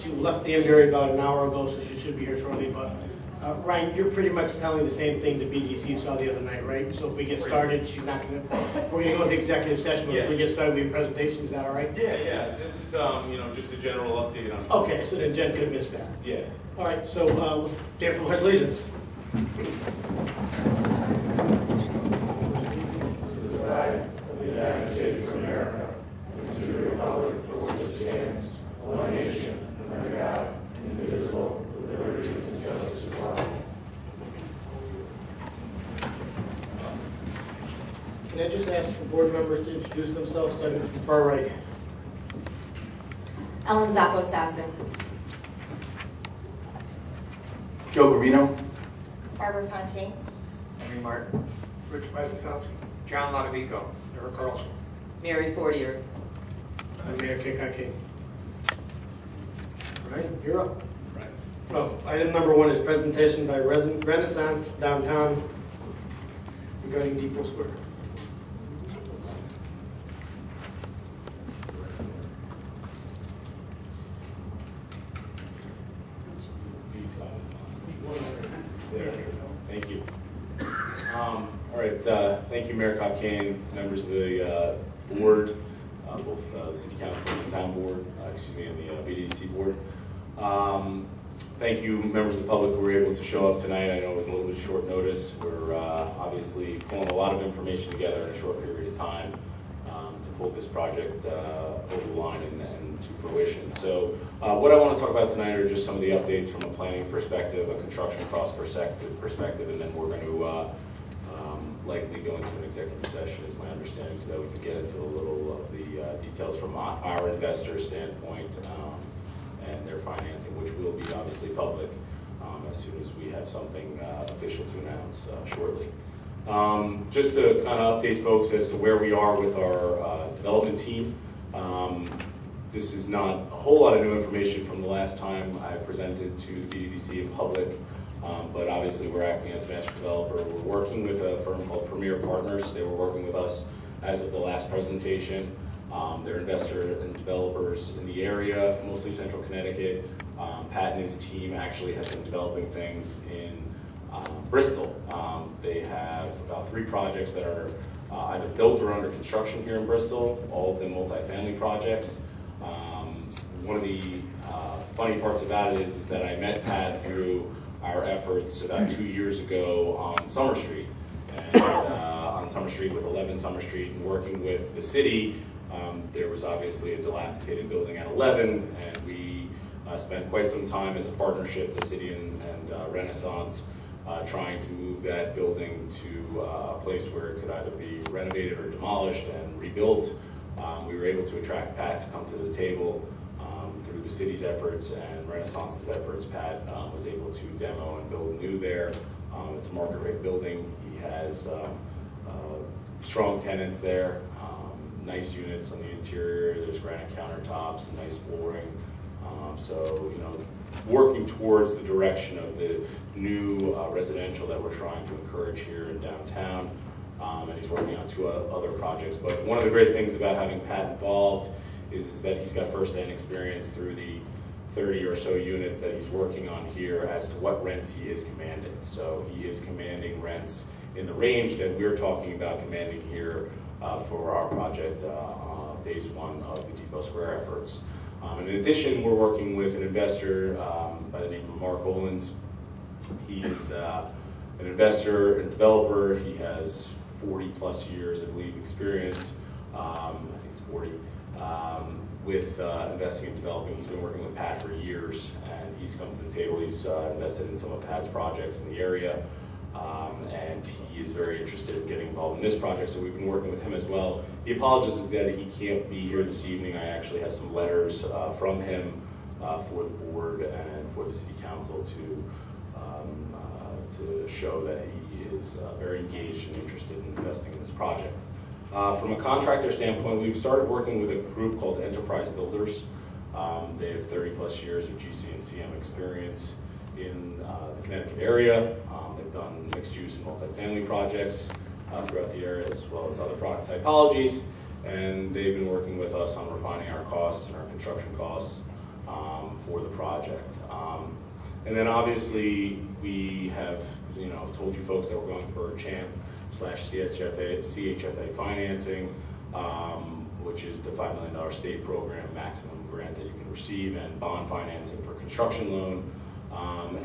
She left Danbury about an hour ago, so she should be here shortly. But Ryan, you're pretty much telling the same thing the BDC saw the other night, right? So if we get started, she's not going to. We're going to go into executive session. But if we get started with your presentation, is that all right? Yeah. This is just a general update on. Okay, so then Jen could miss that. Yeah. All right. So we'll stand for pledge allegiance. To the flag of the United States of America, and to the republic for which it stands, one nation, under God, indivisible, with liberty and justice for all. Can I just ask the board members to introduce themselves, starting from far right? Ellen Zappo-Sassen. Joe Garino. Barbara Fontaine. Henry Martin. Rich Weisekowski. John Lodovico. Eric Carlson. Mary Fortier. Mayor King. All right, you're up. Right. Well, item number 1 is presentation by Renaissance Downtown regarding Depot Square. Thank you. All right. Thank you, Mayor Cockane, members of the board, both the City Council and the Town Board, and the BDC board. Thank you, members of the public who were able to show up tonight. I know it was a little bit short notice. We're obviously pulling a lot of information together in a short period of time to pull this project over the line and to fruition. So what I want to talk about tonight are just some of the updates from a planning perspective, a construction cost perspective, and then we're going to likely go into an executive session, is my understanding, so that we can get into a little of the details from our investor standpoint and their financing, which will be obviously public as soon as we have something official to announce shortly. Just to kind of update folks as to where we are with our development team. This is not a whole lot of new information from the last time I presented to the BDC in public, but obviously we're acting as a master developer. We're working with a firm called Premier Partners. They were working with us as of the last presentation. They're investors and developers in the area, mostly central Connecticut. Pat and his team actually have been developing things in Bristol. They have about 3 projects that are either built or under construction here in Bristol, all of them multifamily projects. One of the funny parts about it is that I met Pat through our efforts about 2 years ago on Summer Street, and on Summer Street with 11 Summer Street, and working with the city. There was obviously a dilapidated building at 11, and we spent quite some time as a partnership, the city and Renaissance, trying to move that building to a place where it could either be renovated or demolished and rebuilt. We were able to attract Pat to come to the table through the city's efforts and Renaissance's efforts. Pat was able to demo and build new there. It's a market rate building. He has strong tenants there, nice units on the interior. There's granite countertops and nice flooring. So, working towards the direction of the new residential that we're trying to encourage here in downtown. And he's working on 2 other projects. But one of the great things about having Pat involved is that he's got first-hand experience through the 30 or so units that he's working on here as to what rents he is commanding. So he is commanding rents in the range that we're talking about commanding here for our project, phase 1 of the Depot Square efforts. In addition, we're working with an investor by the name of Mark Olins. He is an investor and developer. He has 40 plus years, I believe, experience. I think it's 40. With investing and developing. He's been working with Pat for years, and he's come to the table. He's invested in some of Pat's projects in the area, and he is very interested in getting involved in this project, so we've been working with him as well. He apologizes that he can't be here this evening. I actually have some letters from him for the board and for the City Council to show that he is very engaged and interested in investing in this project. From a contractor standpoint, we've started working with a group called Enterprise Builders. They have 30 plus years of GC and CM experience in the Connecticut area. They've done mixed use and multifamily projects throughout the area, as well as other product typologies. And they've been working with us on refining our costs and our construction costs for the project. And then obviously we have, told you folks that we're going for CHFA financing, which is the $5 million state program maximum grant that you can receive, and bond financing for construction loan.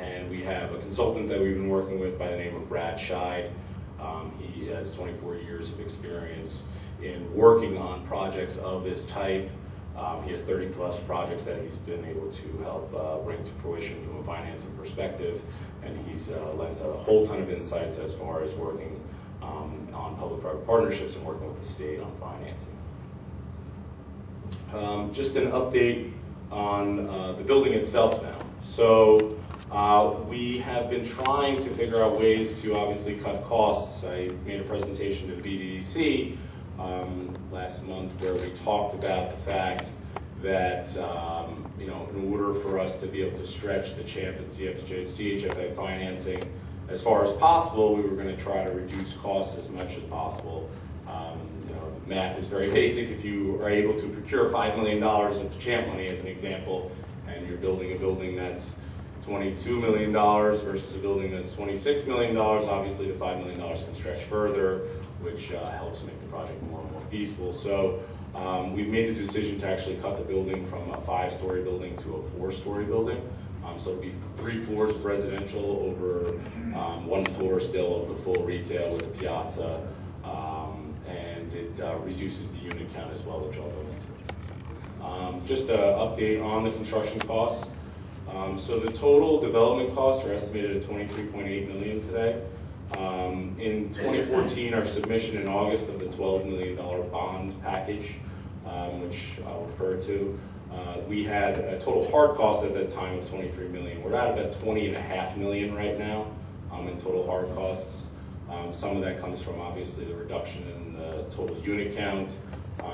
And we have a consultant that we've been working with by the name of Brad Scheid. He has 24 years of experience in working on projects of this type. He has 30 plus projects that he's been able to help bring to fruition from a financing perspective, and he's lent a whole ton of insights as far as working on public-private partnerships and working with the state on financing. Just an update on the building itself now. So we have been trying to figure out ways to obviously cut costs. I made a presentation to BDC last month where we talked about the fact that in order for us to be able to stretch the CHAMP and CHFA financing as far as possible, we were going to try to reduce costs as much as possible. Math is very basic. If you are able to procure $5 million of CHAMP money, as an example, and you're building a building that's $22 million versus a building that's $26 million, obviously the $5 million can stretch further, which helps make the project more and more feasible. So we've made the decision to actually cut the building from a 5-story building to a 4-story building. So it'll be 3 floors of residential over 1 floor still of the full retail with a piazza, and it reduces the unit count as well, which I'll go into. Just an update on the construction costs. So the total development costs are estimated at $23.8 million today. In 2014, our submission in August of the $12 million bond package, which I'll refer to, we had a total hard cost at that time of $23 million. We're at about $20.5 million right now in total hard costs. Some of that comes from obviously the reduction in the total unit count.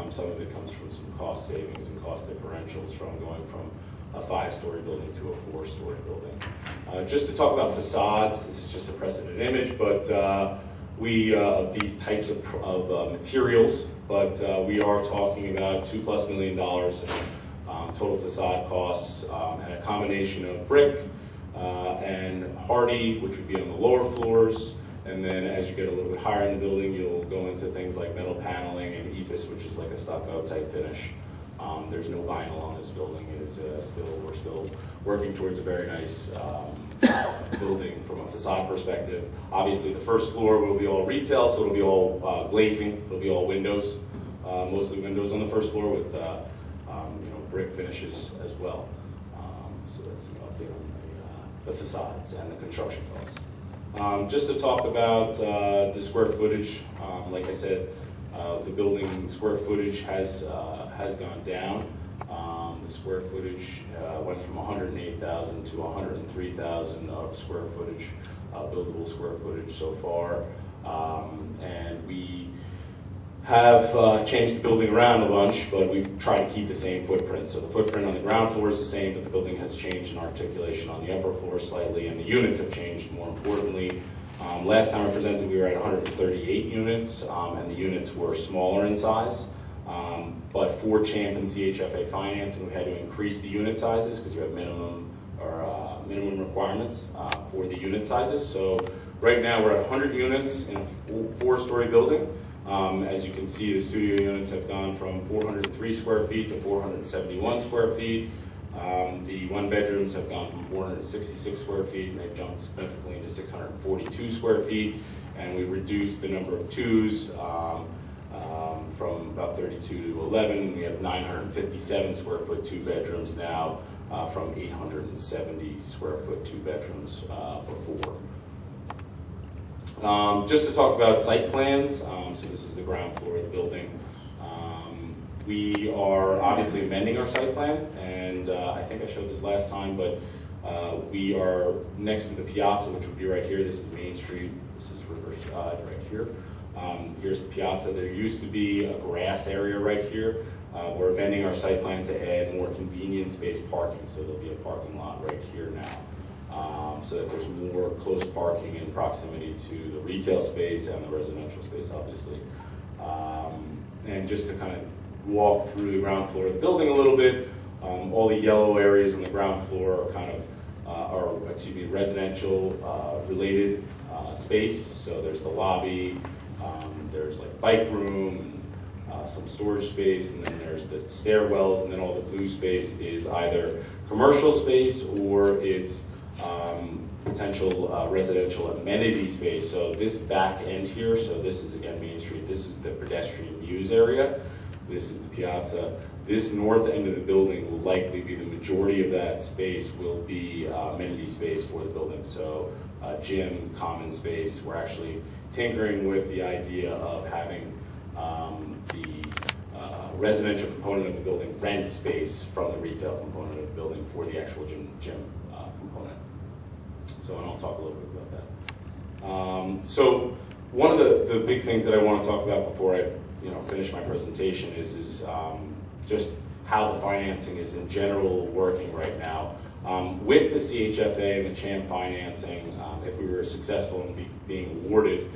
Some of it comes from some cost savings and cost differentials from going from a 5-story building to a 4-story building. Just to talk about facades, this is just a precedent image, but we of these types of materials, but we are talking about $2+ million in total facade costs, and a combination of brick and hardy, which would be on the lower floors, and then as you get a little bit higher in the building, you'll go into things like metal paneling and ephes, which is like a stucco type finish. There's no vinyl on this building. It's we're still working towards a very nice building from a facade perspective. Obviously, the first floor will be all retail, so it'll be all glazing. It'll be all windows, mostly windows on the first floor with brick finishes as well. So that's an update on the facades and the construction costs. Just to talk about the square footage, like I said, the building square footage has gone down. The square footage went from 108,000 to 103,000 of square footage, buildable square footage so far, and we have changed the building around a bunch, but we've tried to keep the same footprint. So the footprint on the ground floor is the same, but the building has changed in articulation on the upper floor slightly, and the units have changed more importantly. Last time I presented, we were at 138 units, and the units were smaller in size. But for CHAMP and CHFA financing, we had to increase the unit sizes because you have minimum requirements for the unit sizes. So right now we're at 100 units in a 4-story building. As you can see, the studio units have gone from 403 square feet to 471 square feet. The 1-bedrooms have gone from 466 square feet, and they've jumped significantly to 642 square feet. And we've reduced the number of 2s from about 32 to 11. We have 957 square foot 2-bedrooms now from 870 square foot 2-bedrooms before. Just to talk about site plans, so this is the ground floor of the building. We are obviously amending our site plan, and I think I showed this last time, but we are next to the piazza, which would be right here. This is Main Street. This is Riverside right here. Here's the piazza. There used to be a grass area right here. We're amending our site plan to add more convenience-based parking, so there'll be a parking lot right here now. So that there's more close parking in proximity to the retail space and the residential space, obviously. And just to kind of walk through the ground floor of the building a little bit, All the yellow areas on the ground floor are kind of residential related space. So there's the lobby, there's like bike room, some storage space, and then there's the stairwells, and then all the blue space is either commercial space or it's potential residential amenity space. So this back end here, so this is again Main Street, this is the pedestrian use area, this is the piazza. This north end of the building will likely be the majority of that space will be amenity space for the building. So gym, common space. We're actually tinkering with the idea of having the residential component of the building rent space from the retail component of the building for the actual gym component. So, and I'll talk a little bit about that. So one of the big things that I want to talk about before I finish my presentation is just how the financing is in general working right now. With the CHFA and the CHAM financing, if we were successful in being awarded,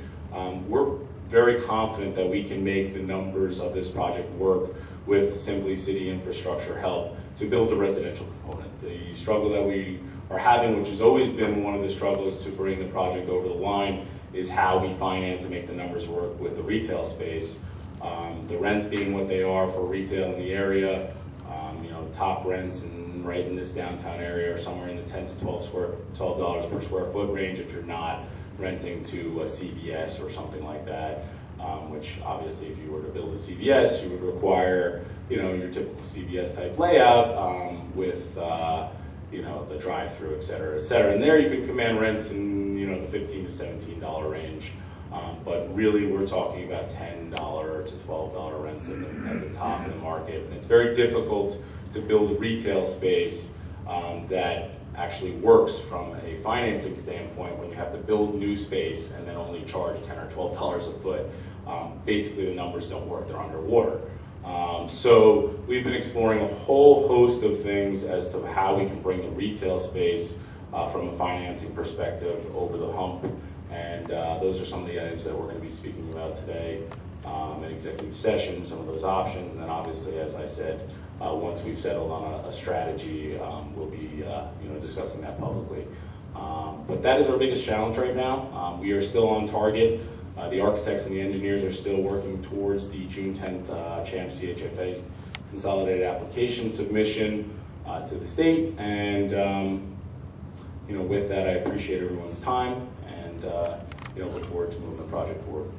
we're very confident that we can make the numbers of this project work with Simply City infrastructure help to build the residential component. The struggle that we are having, which has always been one of the struggles to bring the project over the line, is how we finance and make the numbers work with the retail space. The rents being what they are for retail in the area, top rents right in this downtown area are somewhere in the $10 to $12 per square foot range if you're not renting to a CVS or something like that. Which obviously, if you were to build a CVS, you would require your typical CVS type layout with the drive-through, et cetera, et cetera. And there you can command rents in the $15 to $17 range. But really, we're talking about $10 to $12 rents at the top of the market. And it's very difficult to build a retail space that actually works from a financing standpoint when you have to build new space and then only charge $10 or $12 a foot. Basically, the numbers don't work, they're underwater. So we've been exploring a whole host of things as to how we can bring the retail space from a financing perspective over the hump. And those are some of the items that we're going to be speaking about today in executive session, some of those options. And then obviously, as I said, once we've settled on a strategy, we'll be discussing that publicly. But that is our biggest challenge right now. We are still on target. The architects and the engineers are still working towards the June 10th CHAM CHFA consolidated application submission to the state. And with that, I appreciate everyone's time and look forward to moving the project forward.